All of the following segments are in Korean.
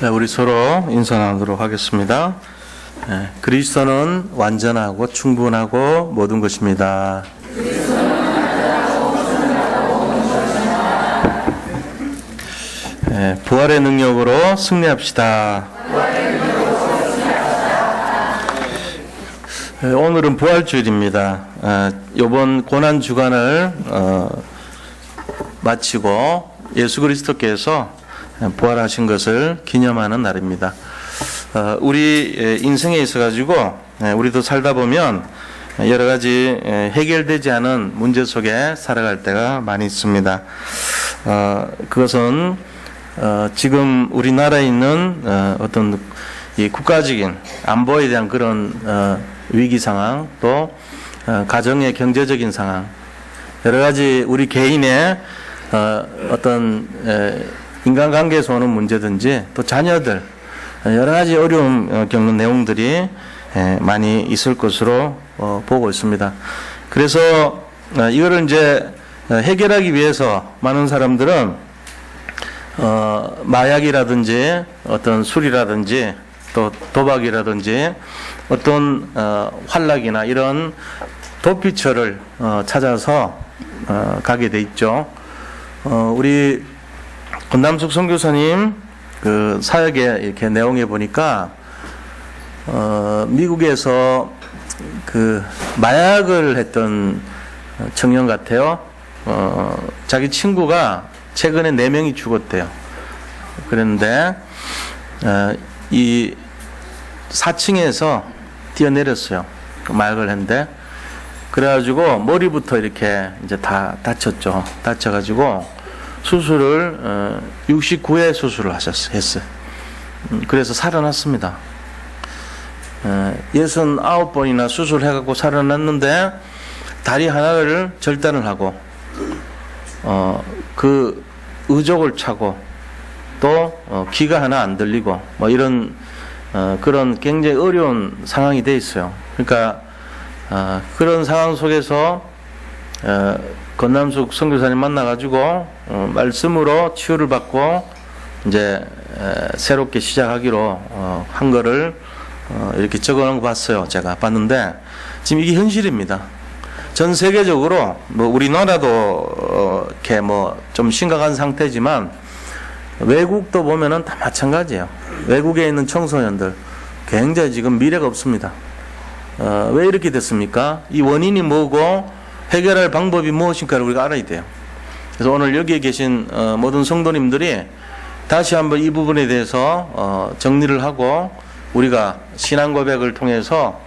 네, 우리 서로 인사 나누도록 하겠습니다. 그리스도는 완전하고 충분하고 모든 것입니다. 부활의 능력으로 승리합시다. 오늘은 부활주일입니다. 이번 고난 주간을 마치고 예수 그리스도께서 부활하신 것을 기념하는 날입니다. 우리 인생에 있어가지고 우리도 살다 보면 여러 가지 해결되지 않은 문제 속에 살아갈 때가 많이 있습니다. 그것은 지금 우리나라에 있는 어떤 이 국가적인 안보에 대한 그런 위기 상황, 또 가정의 경제적인 상황, 여러 가지 우리 개인의 어떤 인간관계에서 오는 문제든지 또 자녀들 여러 가지 어려움 겪는 내용들이 많이 있을 것으로 보고 있습니다. 그래서 이거를 이제 해결하기 위해서 많은 사람들은 마약이라든지 어떤 술이라든지 또 도박이라든지 어떤 환락이나 이런 도피처를 찾아서 가게 돼 있죠. 우리 권남숙 선교사님 그 사역에 이렇게 내용해 보니까 미국에서 그 마약을 했던 청년 같아요. 자기 친구가 최근에 4명이 죽었대요. 그런데 이 4층에서 뛰어내렸어요. 마약을 했는데 그래가지고 머리부터 이렇게 이제 다 다쳤죠. 다쳐가지고 수술을 69회 수술을 했어요. 그래서 살아났습니다. 69번이나 수술해갖고 살아났는데 다리 하나를 절단을 하고 그 의족을 차고 또 귀가 하나 안 들리고 뭐 이런 그런 굉장히 어려운 상황이 돼 있어요. 그러니까 그런 상황 속에서 권남숙 선교사님 만나가지고 말씀으로 치유를 받고 이제 새롭게 시작하기로 한 거를 이렇게 적어놓은 거 봤어요. 제가 봤는데 지금 이게 현실입니다. 전 세계적으로 뭐 우리나라도 이렇게 뭐 좀 심각한 상태지만 외국도 보면은 다 마찬가지예요. 외국에 있는 청소년들 굉장히 지금 미래가 없습니다. 왜 이렇게 됐습니까? 이 원인이 뭐고 해결할 방법이 무엇인가를 우리가 알아야 돼요. 그래서 오늘 여기에 계신 모든 성도님들이 다시 한번 이 부분에 대해서 정리를 하고 우리가 신앙 고백을 통해서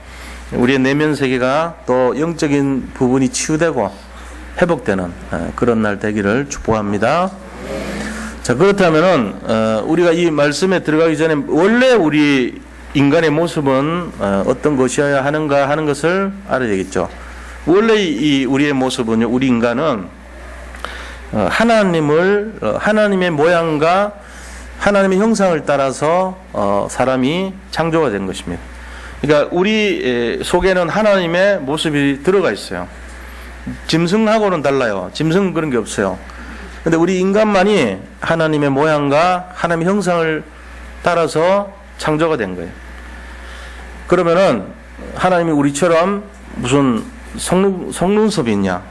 우리의 내면 세계가 또 영적인 부분이 치유되고 회복되는 그런 날 되기를 축복합니다. 자, 그렇다면은 우리가 이 말씀에 들어가기 전에 원래 우리 인간의 모습은 어떤 것이어야 하는가 하는 것을 알아야 되겠죠. 원래 이 우리의 모습은요, 우리 인간은 하나님의 모양과 하나님의 형상을 따라서 사람이 창조가 된 것입니다. 그러니까 우리 속에는 하나님의 모습이 들어가 있어요. 짐승하고는 달라요. 짐승은 그런 게 없어요. 근데 우리 인간만이 하나님의 모양과 하나님의 형상을 따라서 창조가 된 거예요. 그러면은 하나님이 우리처럼 무슨 속눈썹이 있냐,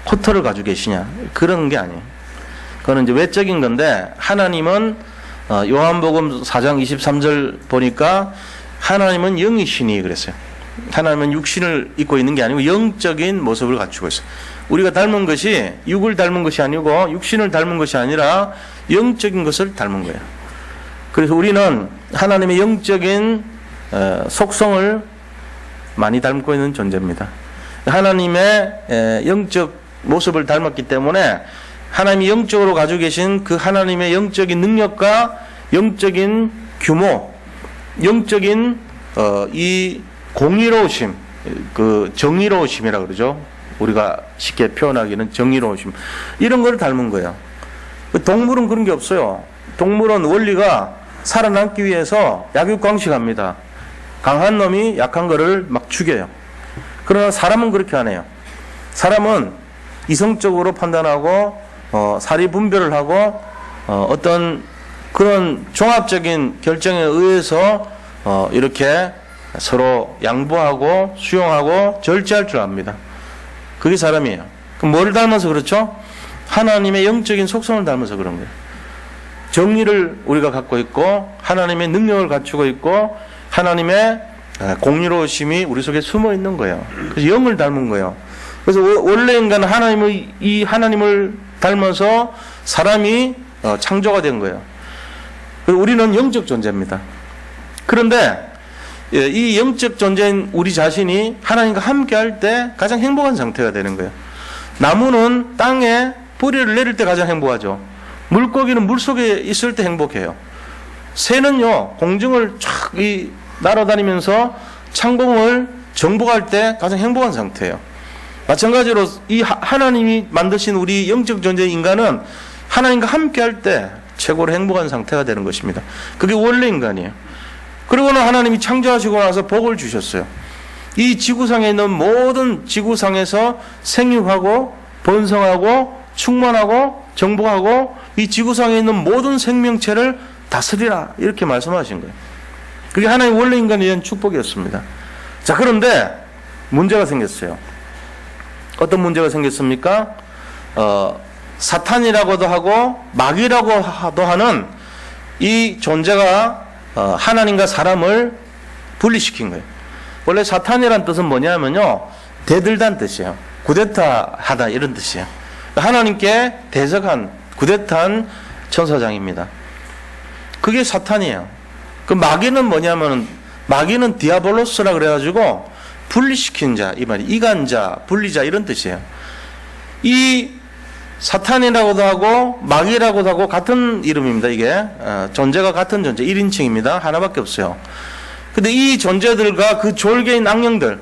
코털을 가지고 계시냐, 그런 게 아니에요. 그거는 이제 외적인 건데, 하나님은 요한복음 4장 23절 보니까 하나님은 영이시니 그랬어요. 하나님은 육신을 입고 있는 게 아니고 영적인 모습을 갖추고 있어요. 우리가 닮은 것이 육을 닮은 것이 아니고 육신을 닮은 것이 아니라 영적인 것을 닮은 거예요. 그래서 우리는 하나님의 영적인 속성을 많이 닮고 있는 존재입니다. 하나님의 영적 모습을 닮았기 때문에 하나님이 영적으로 가지고 계신 그 하나님의 영적인 능력과 영적인 규모, 영적인 이 공의로우심, 그 정의로우심이라 그러죠. 우리가 쉽게 표현하기는 정의로우심, 이런 걸 닮은 거예요. 동물은 그런 게 없어요. 동물은 원리가 살아남기 위해서 약육강식합니다. 강한 놈이 약한 거를 막 죽여요. 그러나 사람은 그렇게 안 해요. 사람은 이성적으로 판단하고 사리 분별을 하고 어떤 그런 종합적인 결정에 의해서 이렇게 서로 양보하고 수용하고 절제할 줄 압니다. 그게 사람이에요. 그럼 뭘 닮아서 그렇죠? 하나님의 영적인 속성을 닮아서 그런 거예요. 정의를 우리가 갖고 있고 하나님의 능력을 갖추고 있고 하나님의 공의로우심이 우리 속에 숨어 있는 거예요. 그래서 영을 닮은 거예요. 그래서 원래 인간은 하나님을 닮아서 사람이 창조가 된 거예요. 그리고 우리는 영적 존재입니다. 그런데 이 영적 존재인 우리 자신이 하나님과 함께 할 때 가장 행복한 상태가 되는 거예요. 나무는 땅에 뿌리를 내릴 때 가장 행복하죠. 물고기는 물속에 있을 때 행복해요. 새는요, 공중을 쫙 날아다니면서 창공을 정복할 때 가장 행복한 상태예요. 마찬가지로 이 하나님이 만드신 우리 영적 존재 인간은 하나님과 함께 할 때 최고로 행복한 상태가 되는 것입니다. 그게 원래 인간이에요. 그리고는 하나님이 창조하시고 나서 복을 주셨어요. 이 지구상에 있는 모든 지구상에서 생육하고 번성하고 충만하고 정복하고 이 지구상에 있는 모든 생명체를 다스리라 이렇게 말씀하신 거예요. 그게 하나님 원래 인간에 대한 축복이었습니다. 자, 그런데 문제가 생겼어요. 어떤 문제가 생겼습니까? 사탄이라고도 하고 마귀라고도 하는 이 존재가 하나님과 사람을 분리시킨 거예요. 원래 사탄이란 뜻은 뭐냐면요, 대들다는 뜻이에요. 구데타하다 이런 뜻이에요. 하나님께 대적한 구데타한 천사장입니다. 그게 사탄이에요. 그 마귀는 뭐냐면 마귀는 디아볼로스라 그래가지고 분리시킨 자, 이 말이 이간자, 분리자 이런 뜻이에요. 이 사탄이라고도 하고 마귀라고도 하고 같은 이름입니다. 이게 존재가 같은 존재 1인칭입니다. 하나밖에 없어요. 근데 이 존재들과 그 졸개인 악령들,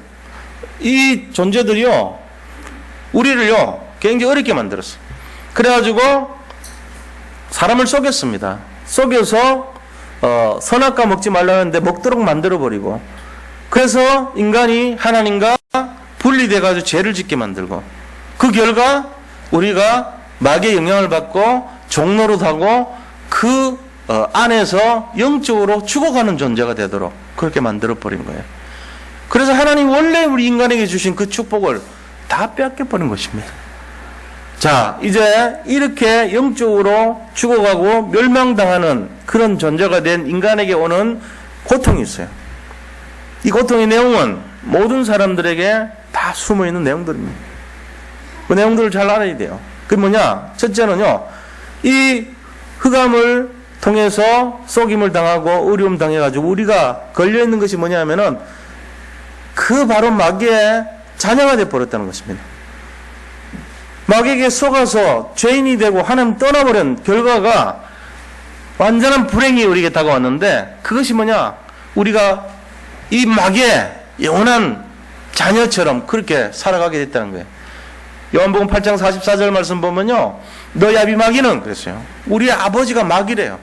이 존재들이요 우리를요 굉장히 어렵게 만들었어. 그래가지고 사람을 속였습니다. 속여서 선악과 먹지 말라는데 먹도록 만들어버리고, 그래서 인간이 하나님과 분리돼가지고 죄를 짓게 만들고, 그 결과 우리가 마귀의 영향을 받고 종노릇하고 그 안에서 영적으로 죽어가는 존재가 되도록 그렇게 만들어버린 거예요. 그래서 하나님 원래 우리 인간에게 주신 그 축복을 다 빼앗겨버린 것입니다. 자, 이제 이렇게 영적으로 죽어가고 멸망당하는 그런 존재가 된 인간에게 오는 고통이 있어요. 이 고통의 내용은 모든 사람들에게 다 숨어있는 내용들입니다. 그 내용들을 잘 알아야 돼요. 그게 뭐냐? 첫째는요, 이 흑암을 통해서 속임을 당하고 어려움 당해가지고 우리가 걸려있는 것이 뭐냐면은 그 바로 마귀의 자녀가 되어버렸다는 것입니다. 마귀에게 속아서 죄인이 되고 하나님 떠나버린 결과가 완전한 불행이 우리에게 다가왔는데, 그것이 뭐냐? 우리가 이 마귀의 영원한 자녀처럼 그렇게 살아가게 됐다는 거예요. 요한복음 8장 44절 말씀 보면요, 너 야비 마귀는 그랬어요. 우리의 아버지가 마귀래요.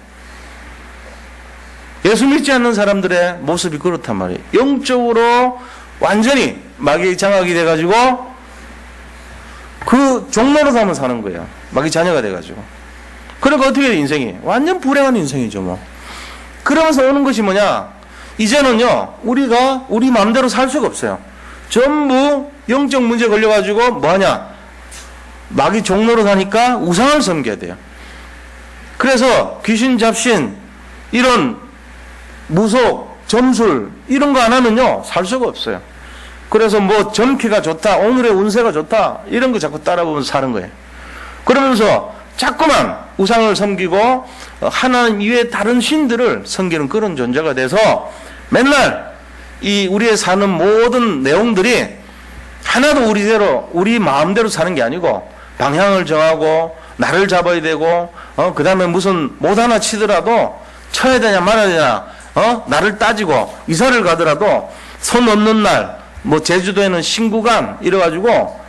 예수 믿지 않는 사람들의 모습이 그렇단 말이에요. 영적으로 완전히 마귀의 장악이 돼가지고 그 종로로 삼아 사는 거예요. 마귀 자녀가 돼가지고. 그러니까 어떻게 돼, 인생이? 완전 불행한 인생이죠, 뭐. 그러면서 오는 것이 뭐냐? 이제는요, 우리가 우리 마음대로 살 수가 없어요. 전부 영적 문제 걸려가지고 뭐하냐? 마귀 종로로 사니까 우상을 섬겨야 돼요. 그래서 귀신 잡신, 이런 무속, 점술, 이런 거 안 하면요, 살 수가 없어요. 그래서 뭐 점키가 좋다, 오늘의 운세가 좋다, 이런 거 자꾸 따라보면서 사는 거예요. 그러면서 자꾸만 우상을 섬기고 하나님 이외의 다른 신들을 섬기는 그런 존재가 돼서 맨날 이 우리의 사는 모든 내용들이 하나도 우리대로, 우리 마음대로 사는 게 아니고 방향을 정하고 나를 잡아야 되고, 그 다음에 무슨 못 하나 치더라도 쳐야 되냐 말아야 되냐, 나를 따지고 이사를 가더라도 손 없는 날, 뭐 제주도에는 신구간 이래가지고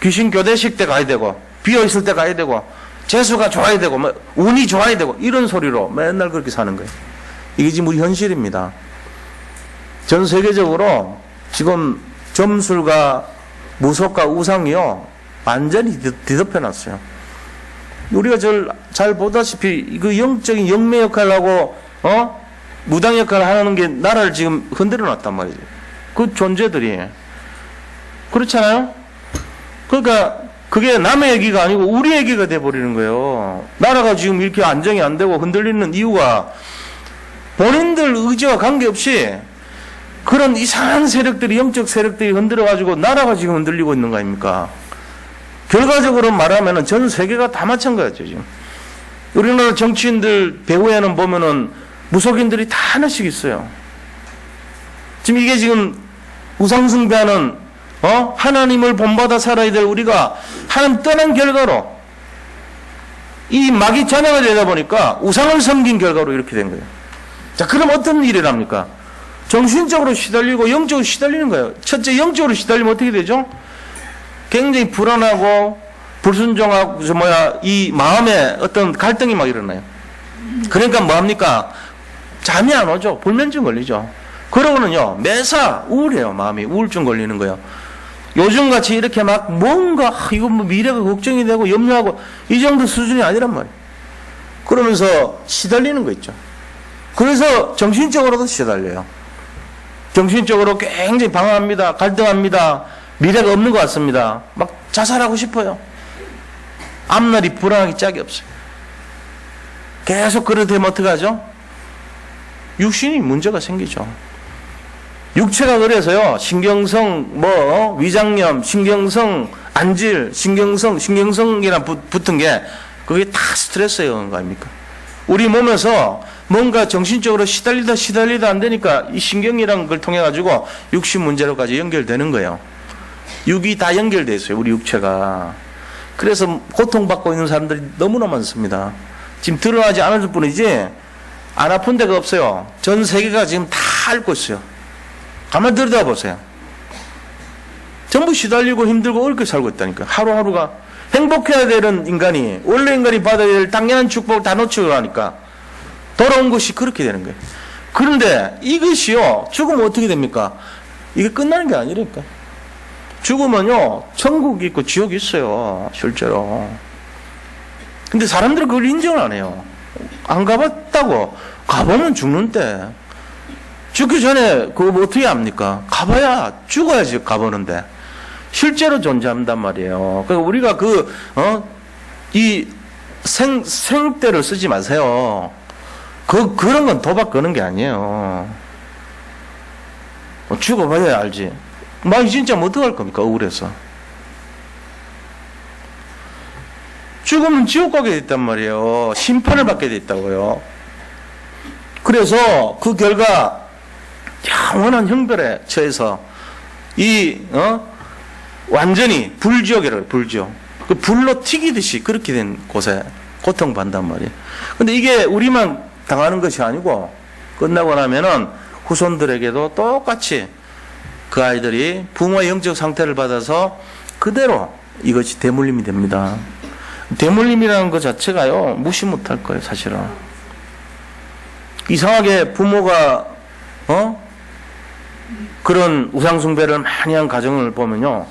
귀신 교대식 때 가야 되고 비어있을 때 가야 되고 재수가 좋아야 되고 뭐 운이 좋아야 되고 이런 소리로 맨날 그렇게 사는 거예요. 이게 지금 우리 현실입니다. 전 세계적으로 지금 점술과 무속과 우상이요 완전히 뒤덮여 놨어요. 우리가 잘 보다시피 그 영적인 영매 역할을 하고 무당 역할을 하는 게 나라를 지금 흔들어 놨단 말이죠. 그 존재들이. 그렇잖아요? 그러니까 그게 남의 얘기가 아니고 우리 얘기가 돼버리는 거예요. 나라가 지금 이렇게 안정이 안 되고 흔들리는 이유가 본인들 의지와 관계없이 그런 이상한 세력들이, 영적 세력들이 흔들어가지고 나라가 지금 흔들리고 있는 거 아닙니까? 결과적으로 말하면 전 세계가 다 마찬가지죠, 지금. 우리나라 정치인들 배후에는 보면은 무속인들이 다 하나씩 있어요. 지금 이게 지금 우상숭배하는, 하나님을 본받아 살아야 될 우리가 하나님 떠난 결과로 이 마귀 자녀가 되다 보니까 우상을 섬긴 결과로 이렇게 된 거예요. 자, 그럼 어떤 일이랍니까? 정신적으로 시달리고 영적으로 시달리는 거예요. 첫째, 영적으로 시달리면 어떻게 되죠? 굉장히 불안하고 불순종하고 이 마음에 어떤 갈등이 막 일어나요. 그러니까 뭐합니까? 잠이 안 오죠. 불면증 걸리죠. 그러고는요, 매사 우울해요. 마음이 우울증 걸리는 거예요. 요즘같이 이렇게 막 뭔가 이거 뭐 미래가 걱정이 되고 염려하고 이 정도 수준이 아니란 말이에요. 그러면서 시달리는 거 있죠. 그래서 정신적으로도 시달려요. 정신적으로 굉장히 방황합니다. 갈등합니다. 미래가 없는 것 같습니다. 막 자살하고 싶어요. 앞날이 불안하기 짝이 없어요. 계속 그러게 되면 어떡하죠? 육신이 문제가 생기죠. 육체가 그래서요, 신경성, 위장염, 신경성, 안질, 신경성이랑 붙은 게, 그게 다 스트레스예요, 그런 거 아닙니까? 우리 몸에서 뭔가 정신적으로 시달리다 안 되니까 이 신경이라는 걸 통해가지고 육신 문제로까지 연결되는 거예요. 육이 다 연결돼 있어요, 우리 육체가. 그래서 고통받고 있는 사람들이 너무나 많습니다. 지금 드러나지 않을 뿐이지, 안 아픈 데가 없어요. 전 세계가 지금 다 앓고 있어요. 가만히 들여다보세요. 전부 시달리고 힘들고 어렵게 살고 있다니까. 하루하루가 행복해야 되는 인간이, 원래 인간이 받아야 될 당연한 축복을 다 놓치고 하니까 돌아온 것이 그렇게 되는 거예요. 그런데 이것이요, 죽으면 어떻게 됩니까? 이게 끝나는 게 아니라니까. 죽으면요, 천국이 있고 지옥이 있어요, 실제로. 근데 사람들은 그걸 인정을 안 해요. 안 가봤다고. 가보면 죽는데. 죽기 전에 그거 뭐 어떻게 합니까? 가봐야 죽어야지 가보는데. 실제로 존재한단 말이에요. 그러니까 우리가 이 생육대를 쓰지 마세요. 그런 건 도박 거는 게 아니에요. 죽어봐야 알지. 막 진짜 뭐 어떡할 겁니까? 억울해서. 죽으면 지옥 가게 돼 있단 말이에요. 심판을 받게 돼 있다고요. 그래서 그 결과 영원한 형벌에 처해서 완전히 불지옥이라고 해요. 불지옥. 그 불로 튀기듯이 그렇게 된 곳에 고통받단 말이에요. 근데 이게 우리만 당하는 것이 아니고 끝나고 나면은 후손들에게도 똑같이 그 아이들이 부모의 영적 상태를 받아서 그대로 이것이 대물림이 됩니다. 대물림이라는 것 자체가요, 무시 못할 거예요, 사실은. 이상하게 부모가 그런 우상숭배를 많이 한 가정을 보면요,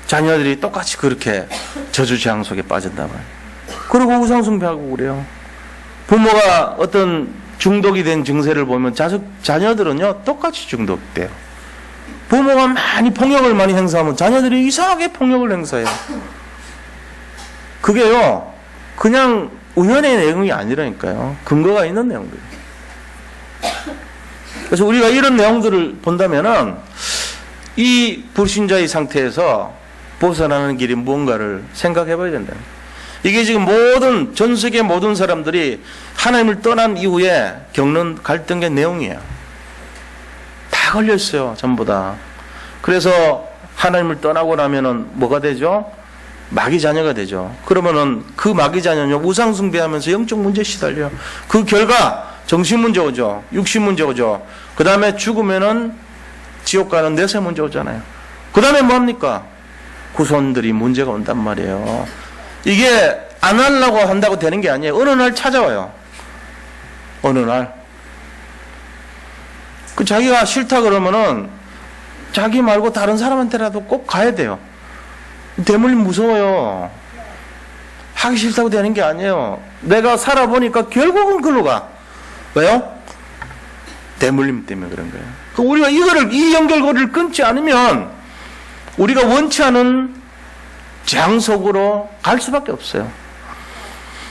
자녀들이 똑같이 그렇게 저주재앙 속에 빠진단 말이에요. 그리고 우상숭배하고 그래요. 부모가 어떤 중독이 된 증세를 보면 자녀들은요, 똑같이 중독돼요. 부모가 폭력을 많이 행사하면 자녀들이 이상하게 폭력을 행사해요. 그게요, 그냥 우연의 내용이 아니라니까요. 근거가 있는 내용들이에요. 그래서 우리가 이런 내용들을 본다면은 이 불신자의 상태에서 벗어나는 길이 무언가를 생각해 봐야 된다. 이게 지금 전 세계 모든 사람들이 하나님을 떠난 이후에 겪는 갈등의 내용이에요. 다 걸려있어요, 전부 다. 그래서 하나님을 떠나고 나면은 뭐가 되죠? 마귀 자녀가 되죠. 그러면은 그 마귀 자녀는 우상숭배하면서 영적 문제에 시달려요. 그 결과 정신 문제 오죠. 육신 문제 오죠. 그 다음에 죽으면은 지옥 가는 내세 문제 오잖아요. 그 다음에 뭐합니까? 후손들이 문제가 온단 말이에요. 이게 안 하려고 한다고 되는 게 아니에요. 어느 날 찾아와요. 어느 날. 자기가 싫다 그러면은 자기 말고 다른 사람한테라도 꼭 가야 돼요. 대물림 무서워요. 하기 싫다고 되는 게 아니에요. 내가 살아보니까 결국은 글로 가. 왜요? 대물림 때문에 그런 거예요. 우리가 이 연결고리를 끊지 않으면 우리가 원치 않은 재앙 속으로 갈 수밖에 없어요.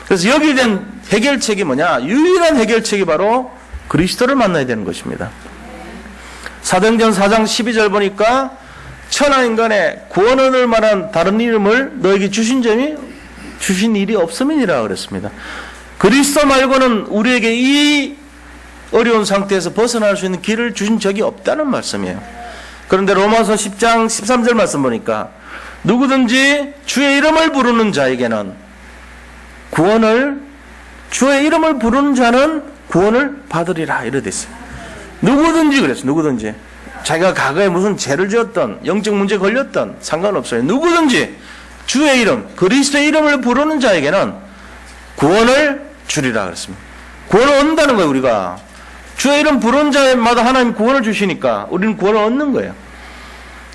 그래서 여기에 대한 해결책이 뭐냐? 유일한 해결책이 바로 그리스도를 만나야 되는 것입니다. 사도행전 4장 12절 보니까 천하 인간의 구원을 얻을 만한 다른 이름을 너에게 주신 일이 없음이니라 그랬습니다. 그리스도 말고는 우리에게 이 어려운 상태에서 벗어날 수 있는 길을 주신 적이 없다는 말씀이에요. 그런데 로마서 10장 13절 말씀 보니까 누구든지 주의 이름을 부르는 자에게는 주의 이름을 부르는 자는 구원을 받으리라 이래 됐어요. 누구든지 그랬어요. 누구든지. 자기가 과거에 무슨 죄를 지었던 영적 문제 걸렸던 상관없어요. 누구든지 주의 이름, 그리스도의 이름을 부르는 자에게는 구원을 주리라 그랬습니다. 구원을 얻는다는 거예요. 우리가 주의 이름 부르는 자마다 하나님 구원을 주시니까 우리는 구원을 얻는 거예요.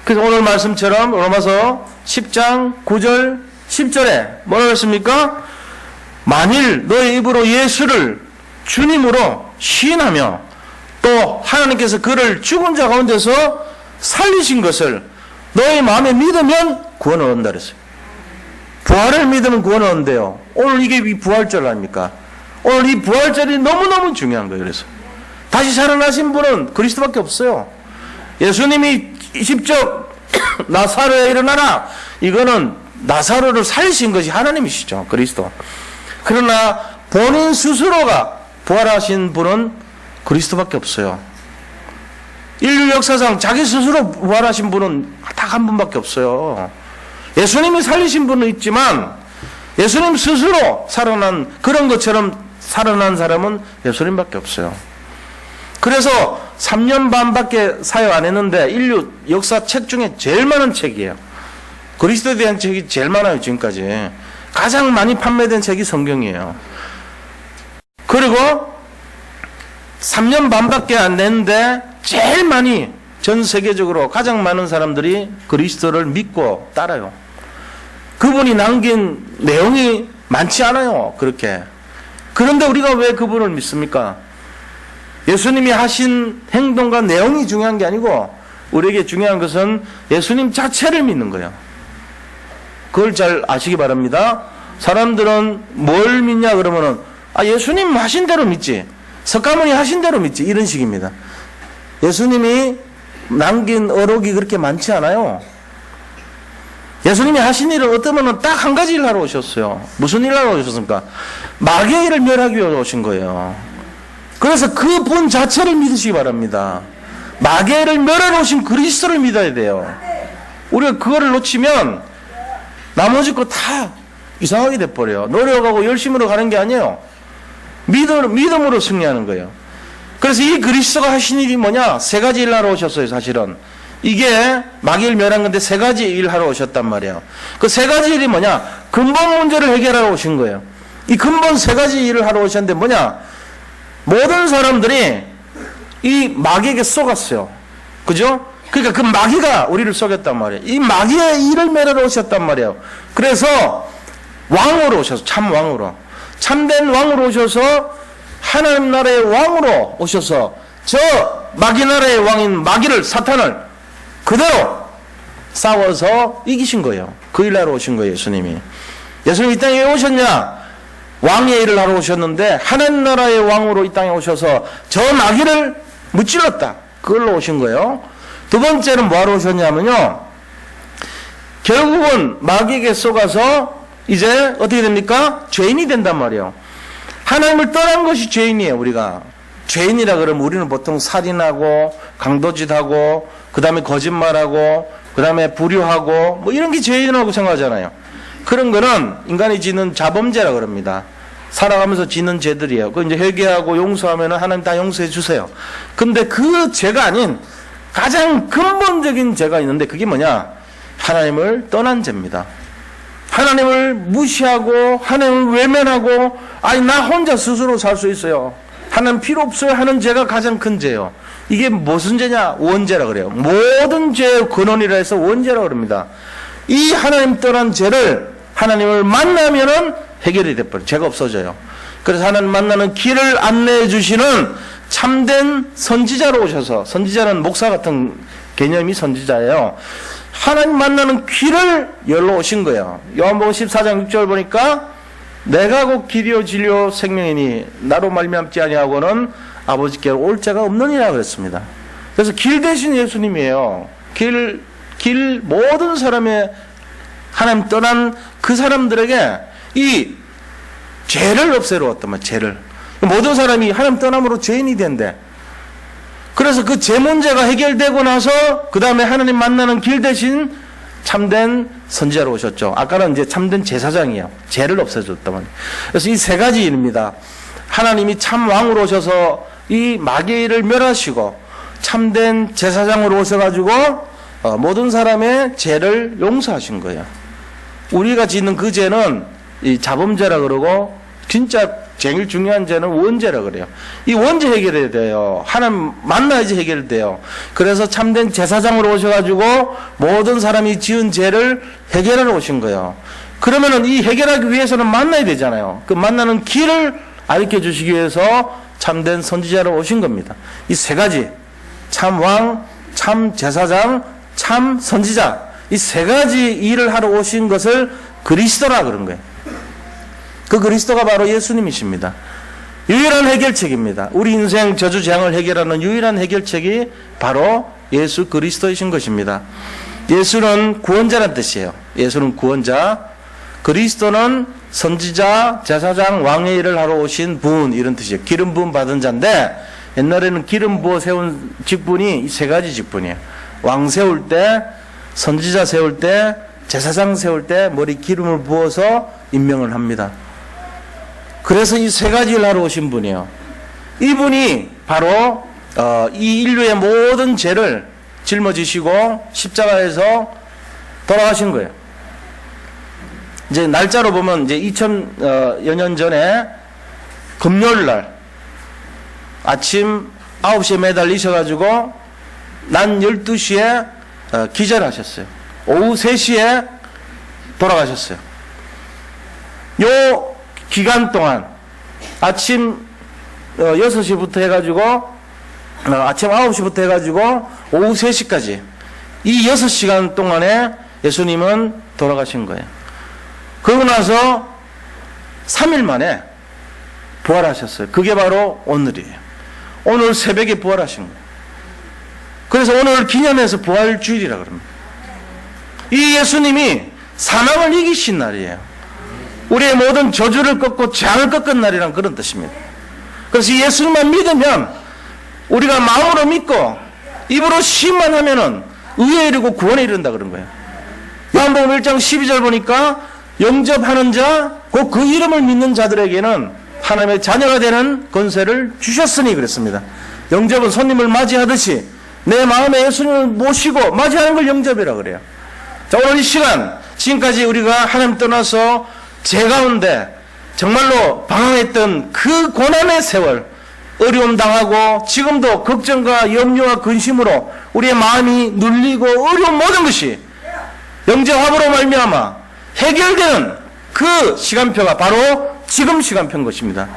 그래서 오늘 말씀처럼 로마서 10장 9절 10절에 뭐라고 했습니까? 만일 너의 입으로 예수를 주님으로 시인하며 또 하나님께서 그를 죽은 자 가운데서 살리신 것을 너의 마음에 믿으면 구원을 얻는다 그랬어요. 부활을 믿으면 구원을 얻는데요. 오늘 이게 이 부활절 아닙니까? 오늘 이 부활절이 너무너무 중요한 거예요. 그래서 다시 살아나신 분은 그리스도밖에 없어요. 예수님이 직접 나사로에 일어나라, 이거는 나사로를 살리신 것이 하나님이시죠. 그리스도. 그러나 본인 스스로가 부활하신 분은 그리스도밖에 없어요. 인류 역사상 자기 스스로 부활하신 분은 딱 한 분밖에 없어요. 예수님이 살리신 분은 있지만 예수님 스스로 살아난 그런 것처럼 살아난 사람은 예수님밖에 없어요. 그래서 3년 반밖에 사역 안 했는데 인류 역사 책 중에 제일 많은 책이에요. 그리스도에 대한 책이 제일 많아요. 지금까지 가장 많이 판매된 책이 성경이에요. 그리고 3년 반밖에 안 됐는데 제일 많이 전 세계적으로 가장 많은 사람들이 그리스도를 믿고 따라요. 그분이 남긴 내용이 많지 않아요. 그렇게. 그런데 우리가 왜 그분을 믿습니까? 예수님이 하신 행동과 내용이 중요한 게 아니고 우리에게 중요한 것은 예수님 자체를 믿는 거예요. 그걸 잘 아시기 바랍니다. 사람들은 뭘 믿냐 그러면은 예수님 하신 대로 믿지, 석가모니 하신 대로 믿지, 이런 식입니다. 예수님이 남긴 어록이 그렇게 많지 않아요. 예수님이 하신 일은 어떠면은 딱 한 가지 일 하러 오셨어요. 무슨 일 하러 오셨습니까? 마귀의 일을 멸하기 위해 오신 거예요. 그래서 그 분 자체를 믿으시기 바랍니다. 마귀의 일을 멸하러 오신 그리스도를 믿어야 돼요. 우리가 그거를 놓치면 나머지 거 다 이상하게 돼버려요. 노력하고 열심으로 가는 게 아니에요. 믿음으로 승리하는 거예요. 그래서 이 그리스도가 하신 일이 뭐냐? 세 가지 일 하러 오셨어요. 사실은 이게 마귀를 멸한 건데 세 가지 일 하러 오셨단 말이에요. 그 세 가지 일이 뭐냐? 근본 문제를 해결하러 오신 거예요. 이 근본 세 가지 일을 하러 오셨는데 뭐냐? 모든 사람들이 이 마귀에게 속았어요. 그죠? 그러니까 그 마귀가 우리를 속였단 말이에요. 이 마귀의 일을 멸하러 오셨단 말이에요. 그래서 왕으로 오셔서, 참 왕으로, 참된 왕으로 오셔서 하나님 나라의 왕으로 오셔서 저 마귀 나라의 왕인 마귀를, 사탄을 그대로 싸워서 이기신 거예요. 그 일 하러 오신 거예요. 예수님이. 예수님이 이 땅에 왜 오셨냐? 왕의 일을 하러 오셨는데 하나님 나라의 왕으로 이 땅에 오셔서 저 마귀를 무찔렀다. 그걸로 오신 거예요. 두 번째는 뭐하러 오셨냐면요, 결국은 마귀에게 속아서 이제 어떻게 됩니까? 죄인이 된단 말이에요. 하나님을 떠난 것이 죄인이에요. 우리가 죄인이라 그러면 우리는 보통 살인하고 강도짓하고 그 다음에 거짓말하고 그 다음에 불효하고 뭐 이런 게 죄인이라고 생각하잖아요. 그런 거는 인간이 짓는 자범죄라 그럽니다. 살아가면서 짓는 죄들이에요. 그 이제 회개하고 용서하면 하나님 다 용서해 주세요. 근데 그 죄가 아닌 가장 근본적인 죄가 있는데 그게 뭐냐? 하나님을 떠난 죄입니다. 하나님을 무시하고 하나님을 외면하고 나 혼자 스스로 살 수 있어요, 하나님 필요 없어요 하는 죄가 가장 큰 죄예요. 이게 무슨 죄냐? 원죄라 그래요. 모든 죄의 근원이라 해서 원죄라 그럽니다. 이 하나님 떠난 죄를 하나님을 만나면은 해결이 돼버려요. 죄가 없어져요. 그래서 하나님 만나는 길을 안내해 주시는 참된 선지자로 오셔서, 선지자는 목사 같은 개념이 선지자예요. 하나님 만나는 길을 열러 오신 거예요. 요한복음 14장 6절 보니까 내가 곧 길이요 진리요 생명이니 나로 말미암지 아니하고는 아버지께로 올 자가 없느니라 그랬습니다. 그래서 길 대신 예수님이에요. 길 모든 사람의 하나님 떠난 그 사람들에게 이 죄를 없애러 왔단 말이에요. 죄를. 모든 사람이 하나님 떠남으로 죄인이 된대. 그래서 그 죄 문제가 해결되고 나서 그 다음에 하나님 만나는 길 대신 참된 선지자로 오셨죠. 아까는 이제 참된 제사장이에요. 죄를 없애줬단 말이에요. 그래서 이 세 가지 일입니다. 하나님이 참 왕으로 오셔서 이 마귀를 멸하시고 참된 제사장으로 오셔가지고 모든 사람의 죄를 용서하신 거예요. 우리가 짓는 그 죄는 이 자범죄라 그러고 진짜 제일 중요한 죄는 원죄라 그래요. 이 원죄 해결해야 돼요. 하나님 만나야지 해결돼요. 그래서 참된 제사장으로 오셔가지고 모든 사람이 지은 죄를 해결하러 오신 거예요. 그러면은 이 해결하기 위해서는 만나야 되잖아요. 그 만나는 길을 알려 주시기 위해서 참된 선지자로 오신 겁니다. 이 세 가지, 참 왕, 참 제사장, 참 선지자, 이 세 가지 일을 하러 오신 것을 그리스도라 그런 거예요. 그 그리스도가 바로 예수님이십니다. 유일한 해결책입니다. 우리 인생 저주재앙을 해결하는 유일한 해결책이 바로 예수 그리스도이신 것입니다. 예수는 구원자란 뜻이에요. 예수는 구원자, 그리스도는 선지자, 제사장, 왕의 일을 하러 오신 분, 이런 뜻이에요. 기름 부음 받은 자인데 옛날에는 기름 부어 세운 직분이 이 세 가지 직분이에요. 왕 세울 때, 선지자 세울 때, 제사장 세울 때 머리 기름을 부어서 임명을 합니다. 그래서 이 세 가지를 하러 오신 분이에요. 이분이 바로 이 인류의 모든 죄를 짊어지시고 십자가에서 돌아가신 거예요. 이제 날짜로 보면 이제 2000여 년 전에 금요일 날 아침 9시에 매달리셔가지고 낮 12시에 기절하셨어요. 오후 3시에 돌아가셨어요. 요 기간 동안 아침 6시부터 해가지고 아침 9시부터 해가지고 오후 3시까지 이 6시간 동안에 예수님은 돌아가신 거예요. 그러고 나서 3일 만에 부활하셨어요. 그게 바로 오늘이에요. 오늘 새벽에 부활하신 거예요. 그래서 오늘 기념해서 부활주일이라고 합니다. 이 예수님이 사망을 이기신 날이에요. 우리의 모든 저주를 꺾고 재앙을 꺾은 날이란 그런 뜻입니다. 그래서 예수님만 믿으면 우리가 마음으로 믿고 입으로 시인만 하면은 의에 이르고 구원에 이른다 그런 거예요. 요한복음 1장 12절 보니까 영접하는 자, 곧 그 이름을 믿는 자들에게는 하나님의 자녀가 되는 권세를 주셨으니 그랬습니다. 영접은 손님을 맞이하듯이 내 마음에 예수님을 모시고 맞이하는 걸 영접이라 그래요. 자, 오늘 이 시간 지금까지 우리가 하나님 떠나서 죄 가운데 정말로 방황했던 그 고난의 세월, 어려움 당하고 지금도 걱정과 염려와 근심으로 우리의 마음이 눌리고 어려운 모든 것이 영접함으로 말미암아 해결되는 그 시간표가 바로 지금 시간표인 것입니다.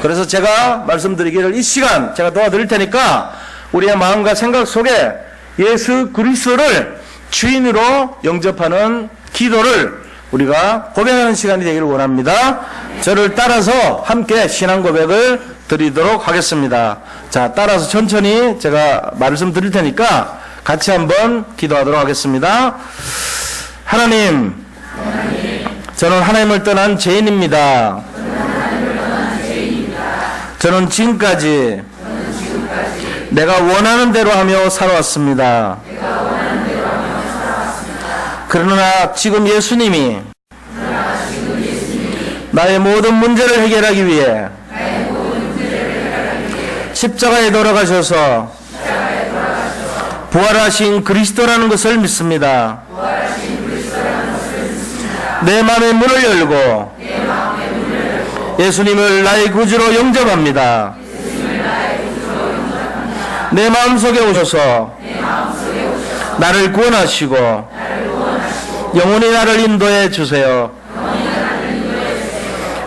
그래서 제가 말씀드리기를 이 시간 제가 도와드릴 테니까 우리의 마음과 생각 속에 예수 그리스도를 주인으로 영접하는 기도를 우리가 고백하는 시간이 되기를 원합니다. 저를 따라서 함께 신앙 고백을 드리도록 하겠습니다. 자, 따라서 천천히 제가 말씀드릴 테니까 같이 한번 기도하도록 하겠습니다. 하나님, 저는 하나님을 떠난 죄인입니다. 저는 지금까지 내가 원하는 대로 하며 살아왔습니다. 그러나 지금 예수님이 나의 모든 문제를 해결하기 위해 십자가에 돌아가셔서 부활하신 그리스도라는 것을 믿습니다. 내 마음의 문을 열고 예수님을 나의 구주로 영접합니다. 내 마음속에 오셔서 나를 구원하시고 영원히 나를 인도해 주세요.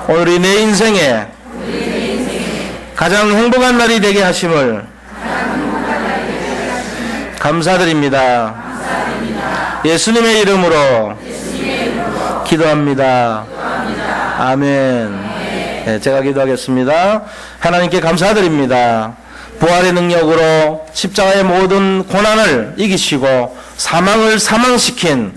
오늘이 내 인생에 가장 행복한 날이 되게 하심을 감사드립니다. 예수님의 이름으로 기도합니다. 아멘. 네, 제가 기도하겠습니다. 하나님께 감사드립니다. 부활의 능력으로 십자가의 모든 고난을 이기시고 사망을 사망시킨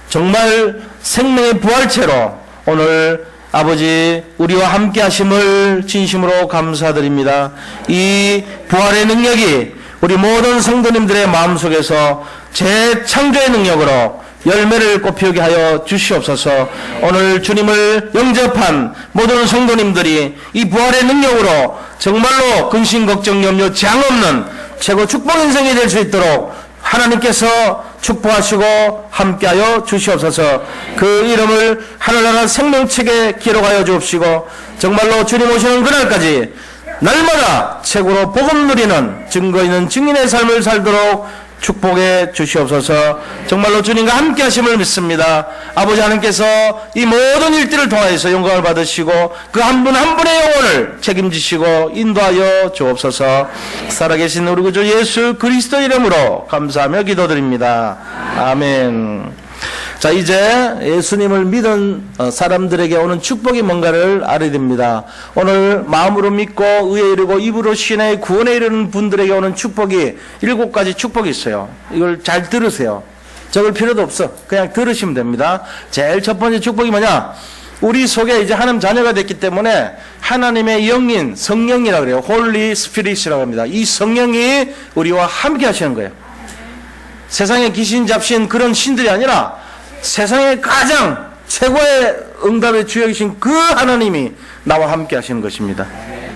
정말 생명의 부활체로 오늘 아버지 우리와 함께 하심을 진심으로 감사드립니다. 이 부활의 능력이 우리 모든 성도님들의 마음속에서 재창조의 능력으로 열매를 꽃피우게 하여 주시옵소서. 오늘 주님을 영접한 모든 성도님들이 이 부활의 능력으로 정말로 근심 걱정 염려 재앙 없는 최고 축복 인생이 될 수 있도록 하나님께서 축복하시고 함께하여 주시옵소서. 그 이름을 하늘나라 생명책에 기록하여 주옵시고 정말로 주님 오시는 그날까지 날마다 최고로 복음 누리는 증거 있는 증인의 삶을 살도록 축복해 주시옵소서. 정말로 주님과 함께 하심을 믿습니다. 아버지 하나님께서 이 모든 일들을 통하여서 영광을 받으시고 그 한 분 한 분의 영혼을 책임지시고 인도하여 주옵소서. 살아계신 우리 구주 예수 그리스도 이름으로 감사하며 기도드립니다. 아멘. 자, 이제 예수님을 믿은 사람들에게 오는 축복이 뭔가를 알아야 됩니다. 오늘 마음으로 믿고 의에 이르고 입으로 신의 구원에 이르는 분들에게 오는 축복이 7가지 축복이 있어요. 이걸 잘 들으세요. 적을 필요도 없어. 그냥 들으시면 됩니다. 제일 첫 번째 축복이 뭐냐? 우리 속에 이제 하나님 자녀가 됐기 때문에 하나님의 영인 성령이라고 그래요. 홀리 스피릿이라고 합니다. 이 성령이 우리와 함께 하시는 거예요. 세상에 귀신 잡신 그런 신들이 아니라 세상에 가장 최고의 응답의 주역이신 그 하나님이 나와 함께 하시는 것입니다.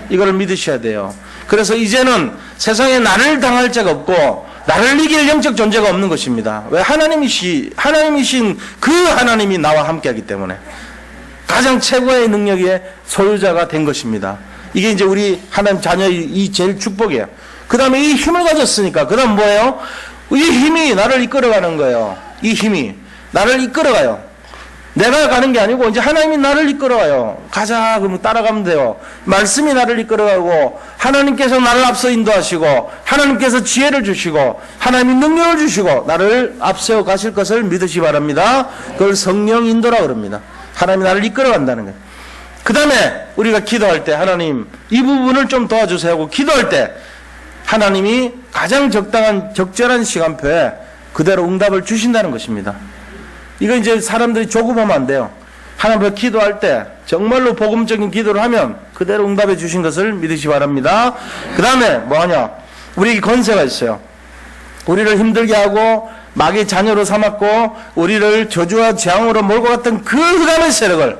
이걸 믿으셔야 돼요. 그래서 이제는 세상에 나를 당할 자가 없고 나를 이길 영적 존재가 없는 것입니다. 왜? 하나님이신 그 하나님이 나와 함께 하기 때문에 가장 최고의 능력의 소유자가 된 것입니다. 이게 이제 우리 하나님 자녀의 이 제일 축복이에요. 그 다음에 이 힘을 가졌으니까 그 다음 뭐예요? 이 힘이 나를 이끌어가는 거예요. 이 힘이 나를 이끌어가요. 내가 가는 게 아니고 이제 하나님이 나를 이끌어가요. 가자 그러면 따라가면 돼요. 말씀이 나를 이끌어가고 하나님께서 나를 앞서 인도하시고 하나님께서 지혜를 주시고 하나님이 능력을 주시고 나를 앞세워 가실 것을 믿으시 바랍니다. 그걸 성령 인도라고 그럽니다. 하나님이 나를 이끌어간다는 거예요. 그 다음에 우리가 기도할 때 하나님 이 부분을 좀 도와주세요 하고 기도할 때 하나님이 가장 적절한 시간표에 그대로 응답을 주신다는 것입니다. 이거 이제 사람들이 조급하면 안 돼요. 하나님 앞에 기도할 때 정말로 복음적인 기도를 하면 그대로 응답해 주신 것을 믿으시 바랍니다. 그 다음에 뭐하냐? 우리에게 권세가 있어요. 우리를 힘들게 하고 마귀의 자녀로 삼았고 우리를 저주와 재앙으로 몰고 갔던 그 흑암의 세력을,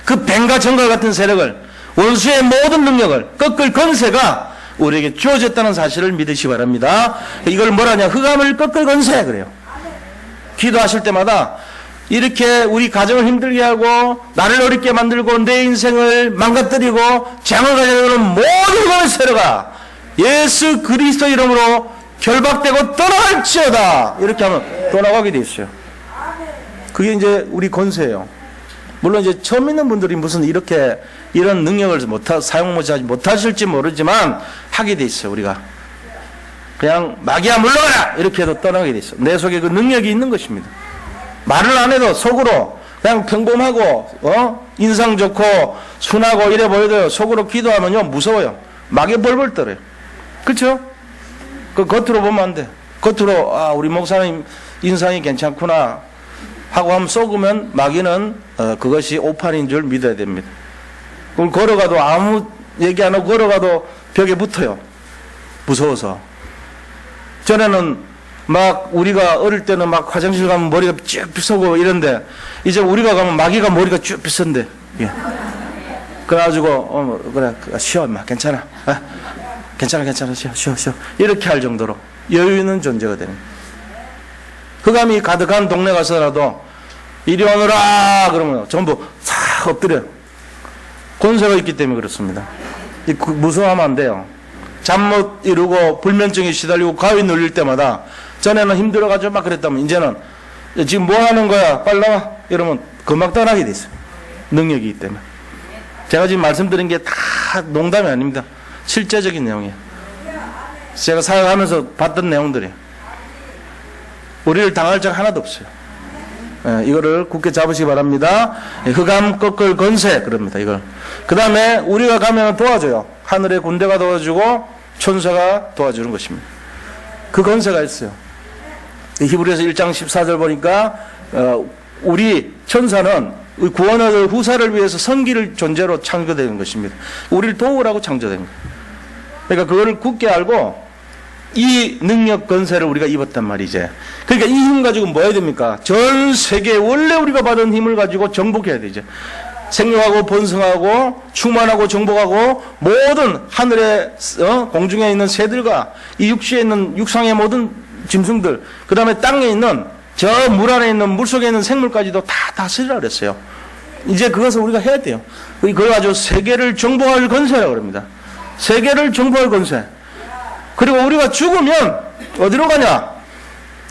그 뱀과 정갈 같은 세력을, 원수의 모든 능력을 꺾을 권세가 우리에게 주어졌다는 사실을 믿으시 바랍니다. 이걸 뭐라냐? 흑암을 꺾을 권세 그래요. 기도하실 때마다 이렇게 우리 가정을 힘들게 하고 나를 어렵게 만들고 내 인생을 망가뜨리고 재앙을 가져오는 모든 것의 세력아 예수 그리스도 이름으로 결박되고 떠나갈지어다. 이렇게 하면 떠나가게 돼 있어요. 그게 이제 우리 권세예요. 물론 이제 처음 있는 분들이 무슨 이런 능력을 사용 못하실지 모르지만 하게 돼 있어요. 우리가 그냥 마귀야 물러가라 이렇게 해도 떠나게 돼 있어. 내 속에 그 능력이 있는 것입니다. 말을 안 해도 속으로 그냥 평범하고 인상 좋고 순하고 이래 보여도 속으로 기도하면요 무서워요. 마귀 벌벌 떨어요. 그렇죠? 그 겉으로 보면 안 돼. 겉으로 우리 목사님 인상이 괜찮구나 하고 하면 속으면 마귀는 그것이 오판인 줄 믿어야 됩니다. 그걸 걸어가도 아무 얘기 안 하고 걸어가도 벽에 붙어요. 무서워서. 전에는 막 우리가 어릴 때는 막 화장실 가면 머리가 쭉 빗어고 이런데 이제 우리가 가면 마귀가 머리가 쭉 빗었는데 예. 그래가지고 그래 쉬어 임마 괜찮아 괜찮아 쉬어 이렇게 할 정도로 여유 있는 존재가 되는 흑암이 가득한 동네 가서라도 이리 오너라 그러면 전부 싹 엎드려요. 권세가 있기 때문에 그렇습니다. 무서워하면 안 돼요. 잠 못 이루고 불면증에 시달리고 가위 눌릴 때마다 전에는 힘들어가지고 막 그랬다면 이제는 지금 뭐 하는 거야 빨리 나와 이러면 금방 떠나게 돼 있어요. 능력이기 때문에. 제가 지금 말씀드린 게 다 농담이 아닙니다. 실제적인 내용이에요. 제가 사역하면서 봤던 내용들이에요. 우리를 당할 적 하나도 없어요. 이거를 굳게 잡으시기 바랍니다. 흑암 꺾을 권세 그럽니다. 이걸. 그 다음에 우리가 가면 도와줘요. 하늘의 군대가 도와주고 천사가 도와주는 것입니다. 그 권세가 있어요. 히브리서 1장 14절 보니까 우리 천사는 구원을 후사를 위해서 성기를 존재로 창조된 것입니다. 우리를 도우라고 창조된 거예요. 그러니까 그걸 굳게 알고 이 능력 권세를 우리가 입었단 말이지. 그러니까 이 힘 가지고 뭐 해야 됩니까? 전 세계 원래 우리가 받은 힘을 가지고 정복해야 되죠. 생육하고 번성하고 충만하고 정복하고 모든 하늘의 공중에 있는 새들과 이 육지에 있는 육상의 모든 짐승들, 그 다음에 땅에 있는 저 물 안에 있는 물속에 있는 생물까지도 다 다스리라 그랬어요. 이제 그것을 우리가 해야 돼요. 그걸 가지고 세계를 정복할 권세라고 합니다. 세계를 정복할 권세. 그리고 우리가 죽으면 어디로 가냐?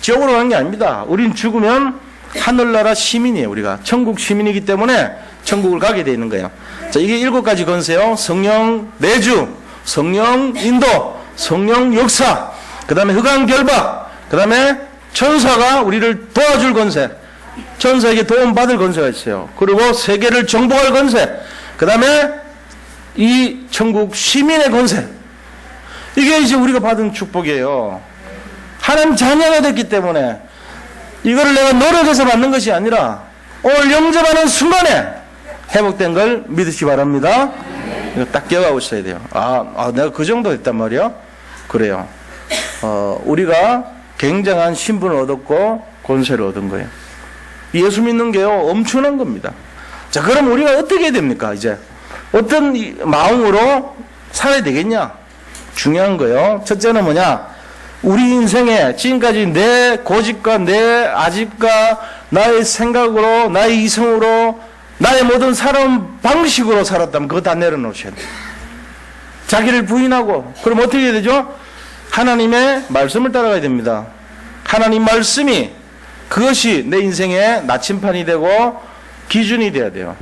지옥으로 가는 게 아닙니다. 우린 죽으면 하늘나라 시민이에요. 우리가 천국 시민이기 때문에 천국을 가게 되어 있는 거예요. 자, 이게 7가지 권세요. 성령 내주, 성령 인도, 성령 역사, 그 다음에 흑암 결박, 그 다음에 천사가 우리를 도와줄 권세, 천사에게 도움받을 권세가 있어요. 그리고 세계를 정복할 권세, 그 다음에 이 천국 시민의 권세. 이게 이제 우리가 받은 축복이에요. 하나님 자녀가 됐기 때문에 이거를 내가 노력해서 받는 것이 아니라 오늘 영접하는 순간에 회복된 걸 믿으시기 바랍니다. 이거 딱 기억하고 있어야 돼요. 내가 그 정도 됐단 말이야? 그래요. 우리가 굉장한 신분을 얻었고 권세를 얻은 거예요. 예수 믿는 게요, 엄청난 겁니다. 자, 그럼 우리가 어떻게 해야 됩니까? 이제 어떤 마음으로 살아야 되겠냐? 중요한 거요. 첫째는 뭐냐? 우리 인생에 지금까지 내 고집과 내 아집과 나의 생각으로, 나의 이성으로, 나의 모든 살아온 방식으로 살았다면 그거 다 내려놓으셔야 돼요. 자기를 부인하고, 그럼 어떻게 해야 되죠? 하나님의 말씀을 따라가야 됩니다. 하나님 말씀이 그것이 내 인생의 나침판이 되고 기준이 돼야 돼요.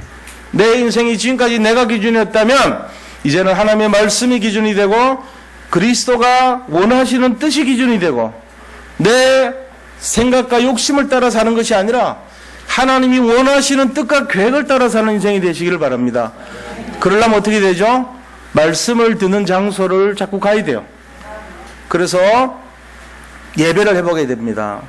내 인생이 지금까지 내가 기준이었다면 이제는 하나님의 말씀이 기준이 되고 그리스도가 원하시는 뜻이 기준이 되고 내 생각과 욕심을 따라 사는 것이 아니라 하나님이 원하시는 뜻과 계획을 따라 사는 인생이 되시기를 바랍니다. 그러려면 어떻게 되죠? 말씀을 듣는 장소를 자꾸 가야 돼요. 그래서 예배를 해보게 됩니다.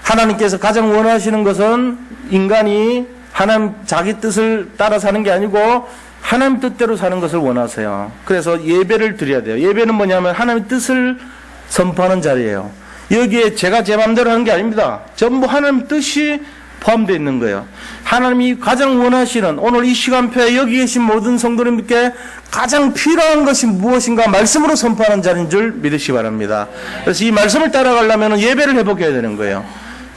하나님께서 가장 원하시는 것은 인간이 하나님 자기 뜻을 따라 사는 게 아니고 하나님 뜻대로 사는 것을 원하세요. 그래서 예배를 드려야 돼요. 예배는 뭐냐면 하나님의 뜻을 선포하는 자리예요. 여기에 제가 제 마음대로 하는 게 아닙니다. 전부 하나님 뜻이 포함되어 있는 거예요. 하나님이 가장 원하시는 오늘 이 시간표에 여기 계신 모든 성도님께 가장 필요한 것이 무엇인가 말씀으로 선포하는 자리인 줄 믿으시기 바랍니다. 그래서 이 말씀을 따라가려면 예배를 회복해야 되는 거예요.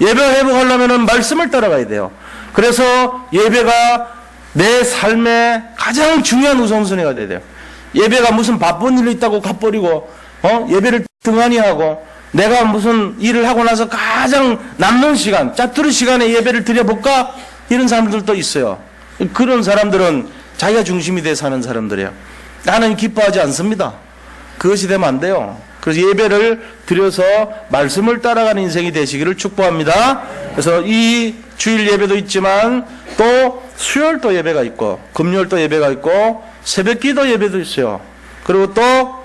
예배를 회복하려면 말씀을 따라가야 돼요. 그래서 예배가 내 삶의 가장 중요한 우선순위가 돼야 돼요. 예배가 무슨 바쁜 일이 있다고 가버리고 예배를 등한히 하고 내가 무슨 일을 하고 나서 가장 남는 시간, 짜투리 시간에 예배를 드려볼까? 이런 사람들도 있어요. 그런 사람들은 자기가 중심이 돼 사는 사람들이에요. 나는 기뻐하지 않습니다. 그것이 되면 안 돼요. 그래서 예배를 드려서 말씀을 따라가는 인생이 되시기를 축복합니다. 그래서 이 주일 예배도 있지만 또 수요일도 예배가 있고 금요일도 예배가 있고 새벽기도 예배도 있어요. 그리고 또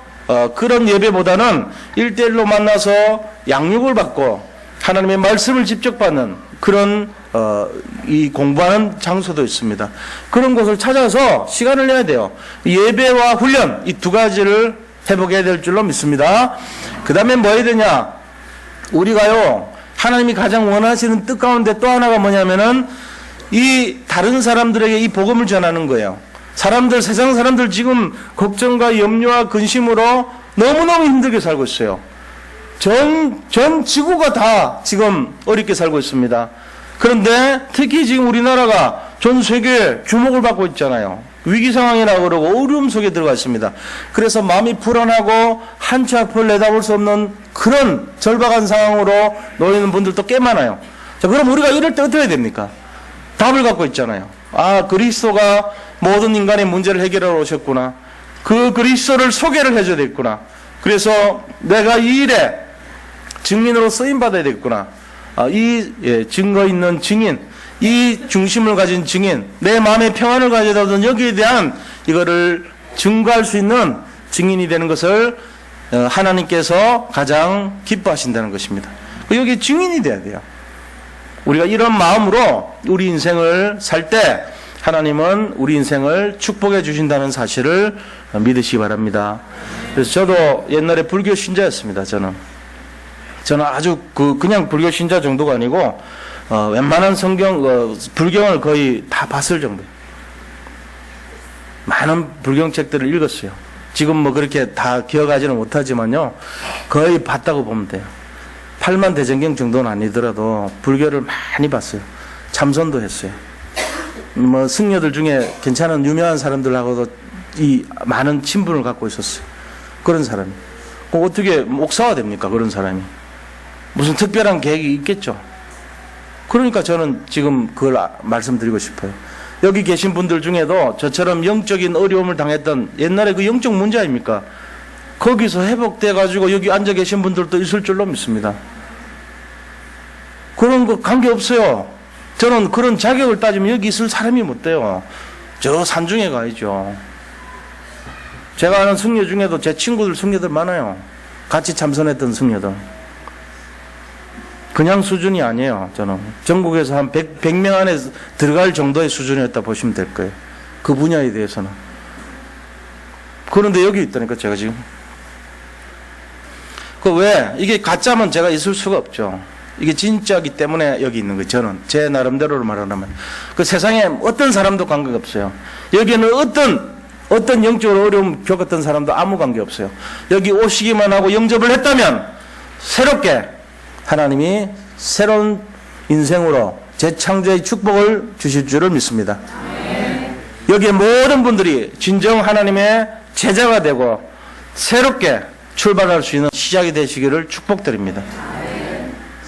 그런 예배보다는 1대1로 만나서 양육을 받고 하나님의 말씀을 직접 받는 그런 이 공부하는 장소도 있습니다. 그런 곳을 찾아서 시간을 내야 돼요. 예배와 훈련 이 두 가지를 회복해야 될 줄로 믿습니다. 그 다음에 뭐 해야 되냐? 우리가요 하나님이 가장 원하시는 뜻 가운데 또 하나가 뭐냐면은 이 다른 사람들에게 이 복음을 전하는 거예요. 세상 사람들 지금 걱정과 염려와 근심으로 너무너무 힘들게 살고 있어요. 전 지구가 다 지금 어렵게 살고 있습니다. 그런데 특히 지금 우리나라가 전 세계에 주목을 받고 있잖아요. 위기 상황이라고 그러고 어려움 속에 들어가 있습니다. 그래서 마음이 불안하고 한 치 앞을 내다볼 수 없는 그런 절박한 상황으로 놓이는 분들도 꽤 많아요. 자, 그럼 우리가 이럴 때 어떻게 해야 됩니까? 답을 갖고 있잖아요. 아, 그리스도가 모든 인간의 문제를 해결하러 오셨구나. 그 그리스도를 소개를 해줘야 되겠구나. 그래서 내가 이 일에 증인으로 쓰임받아야 되겠구나. 증거 있는 증인, 이 중심을 가진 증인, 내 마음의 평안을 가져다 둔 여기에 대한 이거를 증거할 수 있는 증인이 되는 것을 하나님께서 가장 기뻐하신다는 것입니다. 여기 증인이 돼야 돼요. 우리가 이런 마음으로 우리 인생을 살 때 하나님은 우리 인생을 축복해 주신다는 사실을 믿으시기 바랍니다. 그래서 저도 옛날에 불교 신자였습니다. 저는 아주 그냥 불교 신자 정도가 아니고 웬만한 불경을 거의 다 봤을 정도. 많은 불경책들을 읽었어요. 지금 뭐 그렇게 다 기억하지는 못하지만요, 거의 봤다고 보면 돼요. 8만 대전경 정도는 아니더라도 불교를 많이 봤어요. 참선도 했어요. 뭐 승려들 중에 괜찮은 유명한 사람들하고도 이 많은 친분을 갖고 있었어요. 그런 사람이. 어떻게 목사가 됩니까? 그런 사람이. 무슨 특별한 계획이 있겠죠. 그러니까 저는 지금 그걸 말씀드리고 싶어요. 여기 계신 분들 중에도 저처럼 영적인 어려움을 당했던 옛날에 그 영적 문제 아닙니까? 거기서 회복돼 가지고 여기 앉아 계신 분들도 있을 줄로 믿습니다. 그런 거 관계없어요. 저는 그런 자격을 따지면 여기 있을 사람이 못 돼요. 저 산중에 가야죠. 제가 아는 승려 중에도 제 친구들 승려들 많아요. 같이 참선했던 승려들. 그냥 수준이 아니에요. 저는 전국에서 한 100명 안에 들어갈 정도의 수준이었다 보시면 될 거예요. 그 분야에 대해서는. 그런데 여기 있다니까 제가 지금. 왜? 이게 가짜면 제가 있을 수가 없죠. 이게 진짜이기 때문에 여기 있는 거예요. 저는 제 나름대로 말하면 그 세상에 어떤 사람도 관계가 없어요. 여기는 어떤 영적으로 어려움 겪었던 사람도 아무 관계 없어요. 여기 오시기만 하고 영접을 했다면 새롭게 하나님이 새로운 인생으로 재창조의 축복을 주실 줄을 믿습니다. 여기에 모든 분들이 진정 하나님의 제자가 되고 새롭게 출발할 수 있는 시작이 되시기를 축복드립니다.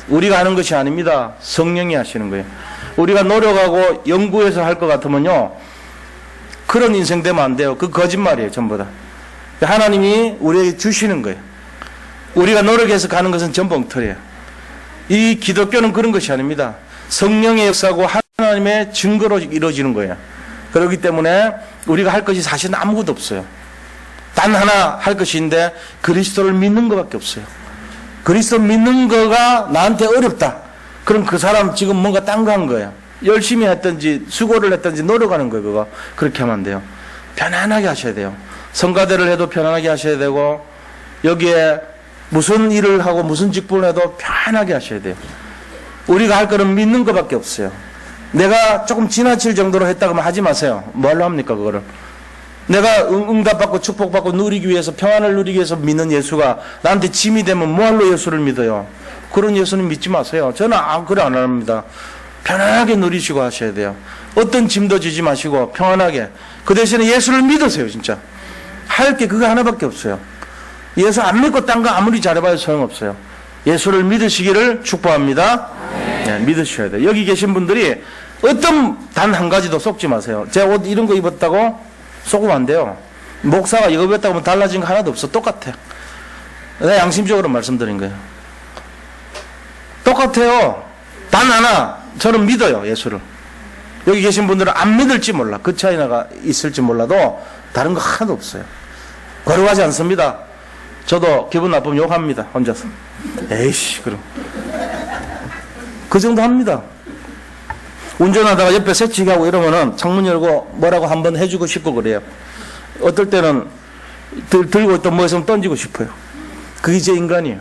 우리가 하는 것이 아닙니다. 성령이 하시는 거예요. 우리가 노력하고 연구해서 할 것 같으면요, 그런 인생 되면 안 돼요. 그 거짓말이에요. 전부 다. 하나님이 우리에게 주시는 거예요. 우리가 노력해서 가는 것은 전부 엉터리예요. 이 기독교는 그런 것이 아닙니다. 성령의 역사고 하나님의 증거로 이루어지는 거예요. 그렇기 때문에 우리가 할 것이 사실은 아무것도 없어요. 단 하나 할 것이 있는데 그리스도를 믿는 것밖에 없어요. 그리스도 믿는 거가 나한테 어렵다. 그럼 그 사람 지금 뭔가 딴 거 한 거예요. 열심히 했든지 수고를 했든지 노력하는 거예요. 그거. 그렇게 하면 안 돼요. 편안하게 하셔야 돼요. 성가대를 해도 편안하게 하셔야 되고, 여기에 무슨 일을 하고 무슨 직분을 해도 편하게 하셔야 돼요. 우리가 할 거는 믿는 것밖에 없어요. 내가 조금 지나칠 정도로 했다고 하면 하지 마세요. 뭘로 합니까 그거를? 내가 응답받고 축복받고 누리기 위해서, 평안을 누리기 위해서 믿는 예수가 나한테 짐이 되면 뭐할로 예수를 믿어요? 그런 예수는 믿지 마세요. 저는 그래 안 합니다. 편안하게 누리시고 하셔야 돼요. 어떤 짐도 지지 마시고 평안하게. 그 대신에 예수를 믿으세요. 진짜 할 게 그거 하나밖에 없어요. 예수 안 믿고 딴 거 아무리 잘해봐야 소용없어요. 예수를 믿으시기를 축복합니다. 네, 믿으셔야 돼요. 여기 계신 분들이 어떤 단 한 가지도 속지 마세요. 제 옷 이런 거 입었다고 속으면 안 돼요. 목사가 이거 입었다고 하면 달라진 거 하나도 없어. 똑같아. 내가 양심적으로 말씀드린 거예요. 똑같아요. 단 하나 저는 믿어요. 예수를. 여기 계신 분들은 안 믿을지 몰라. 그 차이가 있을지 몰라도 다른 거 하나도 없어요. 거룩하지 않습니다. 저도 기분 나쁘면 욕합니다. 혼자서. 에이씨 그럼 그 정도 합니다. 운전하다가 옆에 새치기 하고 이러면은 창문 열고 뭐라고 한번 해주고 싶고 그래요. 어떨 때는 들고 있던 뭐 있으면 던지고 싶어요. 그게 제 인간이에요.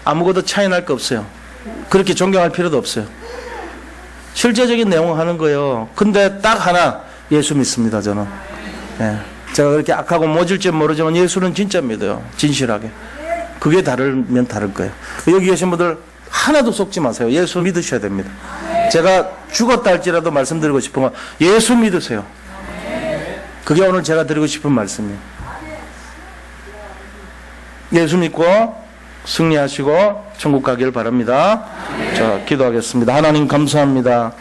아무것도 차이 날 거 없어요. 그렇게 존경할 필요도 없어요. 실제적인 내용을 하는 거예요. 근데 딱 하나 예수 믿습니다. 저는. 예. 제가 그렇게 악하고 모질지 모르지만 예수는 진짜 믿어요. 진실하게. 그게 다르면 다를 거예요. 여기 계신 분들 하나도 속지 마세요. 예수 믿으셔야 됩니다. 제가 죽었다 할지라도 말씀드리고 싶은 건 예수 믿으세요. 그게 오늘 제가 드리고 싶은 말씀이에요. 예수 믿고 승리하시고 천국 가기를 바랍니다. 자, 기도하겠습니다. 하나님 감사합니다.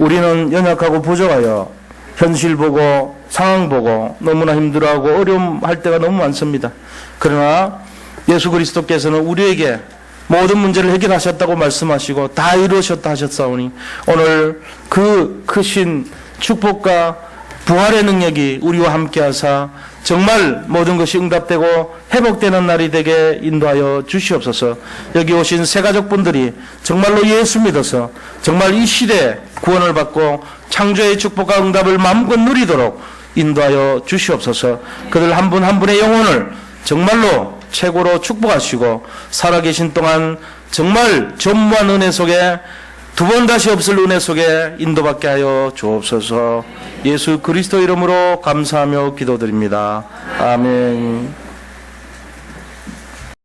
우리는 연약하고 부족하여 현실 보고 상황 보고 너무나 힘들어하고 어려움할 때가 너무 많습니다. 그러나 예수 그리스도께서는 우리에게 모든 문제를 해결하셨다고 말씀하시고 다 이루셨다 하셨사오니 오늘 그 크신 축복과 부활의 능력이 우리와 함께 하사 정말 모든 것이 응답되고 회복되는 날이 되게 인도하여 주시옵소서. 여기 오신 새 가족분들이 정말로 예수 믿어서 정말 이 시대에 구원을 받고 창조의 축복과 응답을 마음껏 누리도록 인도하여 주시옵소서. 그들 한 분 한 분의 영혼을 정말로 최고로 축복하시고 살아계신 동안 정말 전무한 은혜 속에 두 번 다시 없을 은혜 속에 인도받게 하여 주옵소서. 예수 그리스도 이름으로 감사하며 기도드립니다. 아멘.